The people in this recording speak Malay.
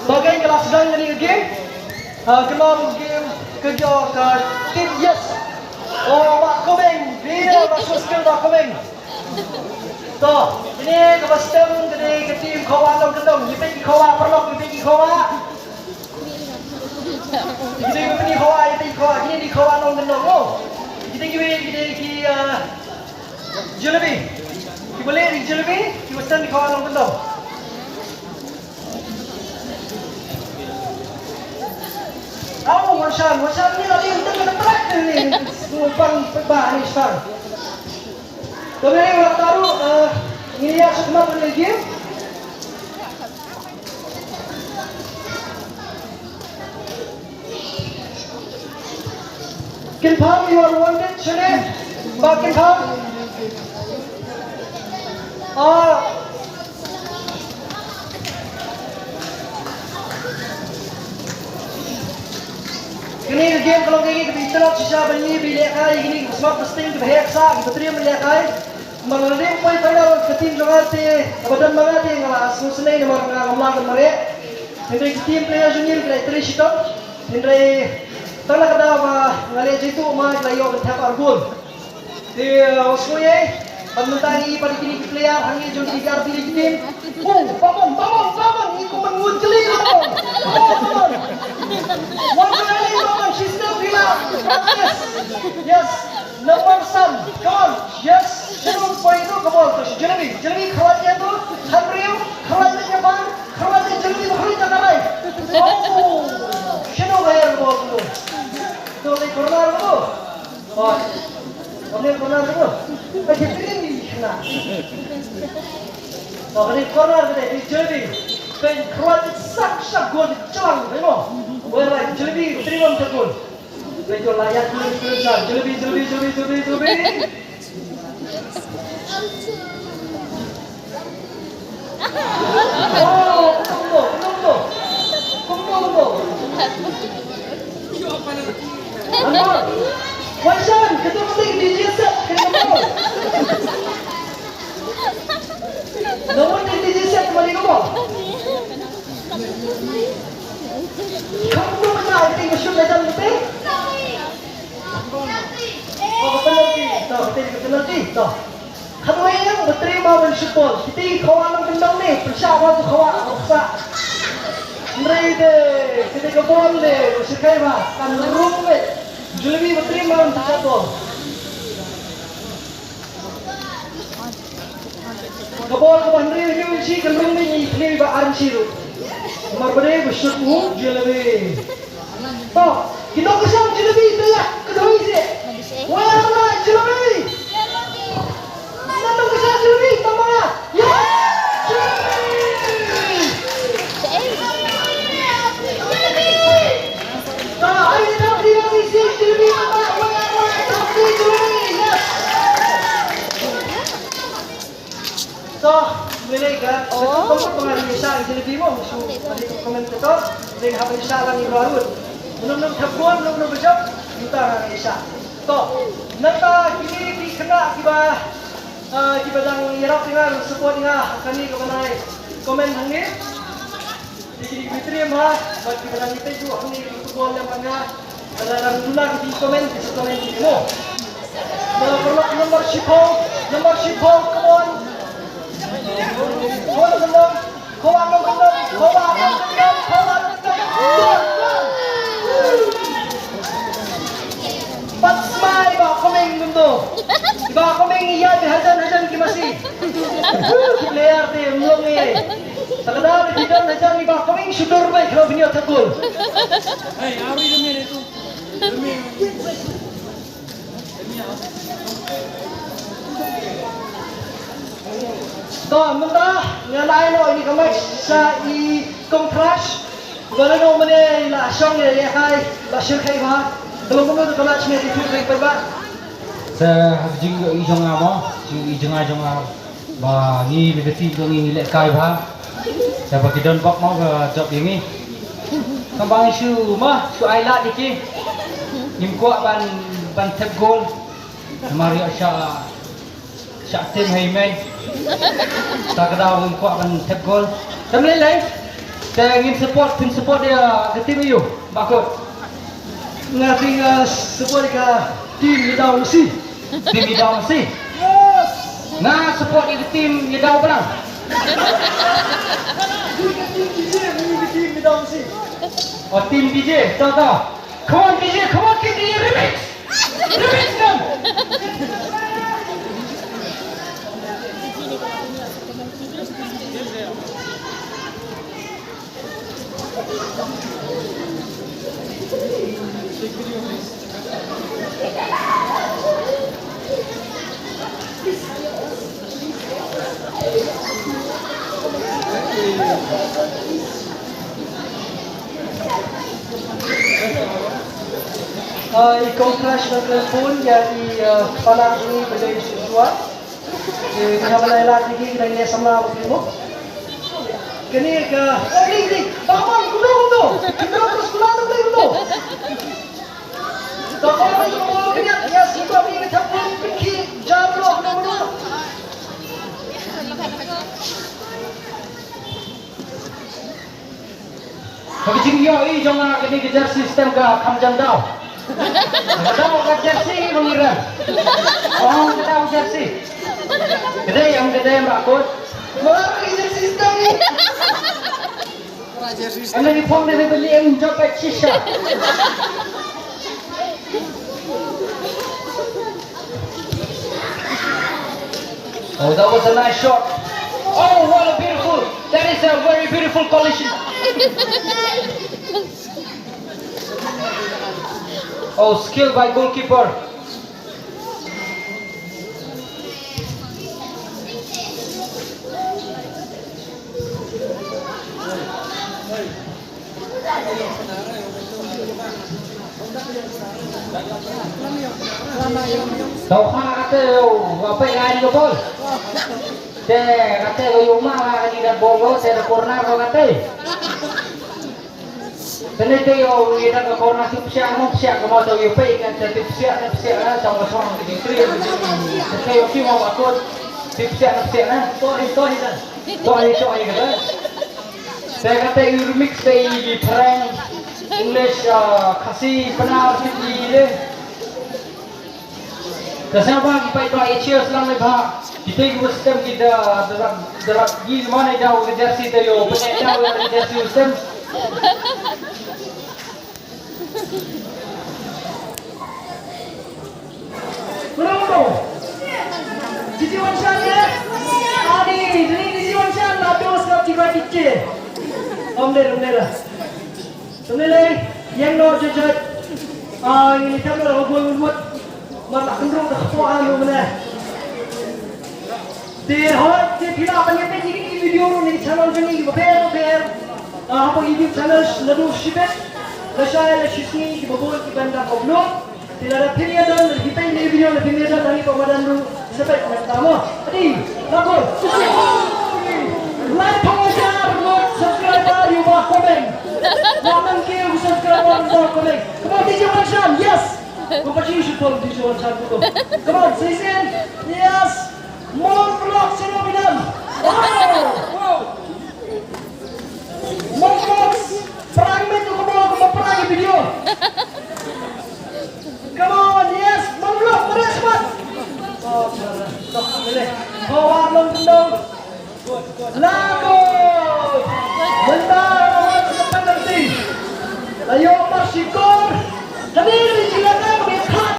Bagai kelas sedang jadi game, kelam game kerja ke tim yes. Oh, Mak Komeng, dia masuk skill Mak Komeng. So, ini kepastian dari ke tim kawan dong kendong, kita di kawan perlu kita di kawan. Kita di kawan, ini di kawan dong kendong. Oh, kita di jelebi, kita boleh di jelebi, kita stand di kawan dong kendong. Oh, Masya ni lagi untuk kita track ni, numpang perbah ni sekarang. Kemudian orang taruh ini ya sekemat lagi. Confirm you are wanted, Shane. Back confirm. Ini game kalau kayak gini kita nak sisa beli kai ini smart testing kita heksa kita terima kai mengenai poin final ke tim jogate abadan mangate ngala susnai ni marang ngamla mare ini tim player junior kita terus stop ini tanah kada ngale jitu ma layo thap argul di usmoye pemutani pada kini player hangi jong di garbi tim pamon iku menguceli pamon she's still yes, number some, come on, yes, Shirun for itu, come on, terus Jelebi keratnya tu, Hamriu, keratnya Japan, keratnya Jelebi berhari cakarai, oh, Shirun bayar bol tu, tu di corner tu, oh, di corner tu, lagi pilih na, oh di corner tu di Jelebi, pen keratnya sak gol celang, tengok, boleh Jelebi terima tergol. Betul layak kelihatan. Jelebi. Oh, kumbo. Anak, Wansan, ketuk stick DJ set, kumbo. Nomor DJ set kembali kumbo. Kamu mana? Kita shoot dalam betul? Oh, penalti. Toh. Kamu yang berterima mensupport. Kita kawan kendang ni, persyarat tu kawan aksa. Mereka kita kebon le, sekai bah, kan rumit. Jelebi berterima mensupport. Kebon mereka ni si kan rumit ni, ni bah arsiru. Marbade bersut mu jelebi. Toh, kita kesam jelebi tu ya, kedua isi. Wala jelebi. Nanti kesam jelebi, tambahnya. Ya, jelebi. Toh, ayo kita beri isi jelebi tambah. Wala tapi jelebi. Yes. Toh. Mereka, pengaruh Isya jadi bimo, so tadi komentator, mereka habis Isya lagi baru, belum terbuat, belum berjam, kita orang Isya. Toh, nanti kini kena kita yang Iraq dengan support dengan kami kepada komen hangi, di diterima, bagi kita kita juga hangi support yang mana dalam guna di komen ini. Nomor shipong, come on. Patsmai ba komeng mundo. Ba komeng iya hajan kimasi. Player te mulong ni. Sagada hajan ni ba komeng shooter ba kalau binyo takul. Hey, ari demi itu. Demi. Toh, mentah ngalai no ini kamai sa I kontras. Kalau no mana la song ya kai la shirkai ba. Kalau kamu tu kalau cuma itu kai ba. Sa jing I jong amo, jing ba ni lebih tu ni lek kai ba. Sa bagi don bok mau ke job ini. Kambang isu mah su ailat iki. Nim kuat ban tep gol. Mario Shah Syak tim hay main. Tak kena kuat kan tap goal. Tapi lain. Saya ingin tim support dia ke tim you. Bakut. Ngating support ke tim Yedau Mesti. Tim Yedau Mesti. Yes. Nah support ke tim Yedau Penang. Dia tim DJ, ini tim Yedau Mesti. Oh tim DJ, tahu. Come on DJ, come on DJ remix. Remix kan. Ikon crash ng telepon jadi palang ini menjadi sesuatu. Jadi kita lagi kita ini sama mo. Kini ke ini taman kudo. Kita terus kudo kudo. Taman kudo kini ya siapa ini taman pikir jauh kudo. Tapi jingyo ini jangan kini kejar sistem ke kamjam dau. Kedai ke jersey mengira. Oh kedai jersey. Kedai merakut. Malah kejar sistem ni. Anda ni pun dia beli yang jabat shisha. Oh, that was a nice shot. Oh, what a beautiful! That is a very beautiful collision. Oh, skill by goalkeeper. Tahu kata apa yang ada bol? Kata yung mga kanina bolo, sa corner ko kata. Tenete yung ida ka corner siya kamo daw yung pay kan sa siya na sa mga song di three. Sa yung team mo akot siya na. To kata. Saya kata yung remix day parang English kasi penar sini. Kasama kita itu cheers lang may bah. Kita yung system kita darat gil mana daw jersey tayo penyaw yung jersey system. Bravo. Cici Wanshan ya. Adi, ini Cici Wanshan lapos ka tiba dikit. Omder. Sebenarnya yang no jejak ini kamera buat malah kendung dah tuan lu mana. Dia tidak akan nyampe jadi video ni channel ni beber. Apa YouTube channel lalu shibet. Saya sini bobol benda koblok. Tidak ada pilihan dan kita ini video lebih mudah dari pemadan lu sampai pertama. Tadi, lapor. Like, comment, subscribe, you mau komen. Jangan kau subscribe, komen. Come on, DJ Wanshan, yes. Bapak you should follow DJ Wanshan dulu. Come on, say it. Yes. More vlogs in Obidan. Wow. More vlogs. Perang itu kamu perang video. Come on, yes. More vlog, merespon. Oh, boleh. Bawa long kendong. Lago. Bentar, awak ke penalti. Ayo Marsikor. Hadir silakan.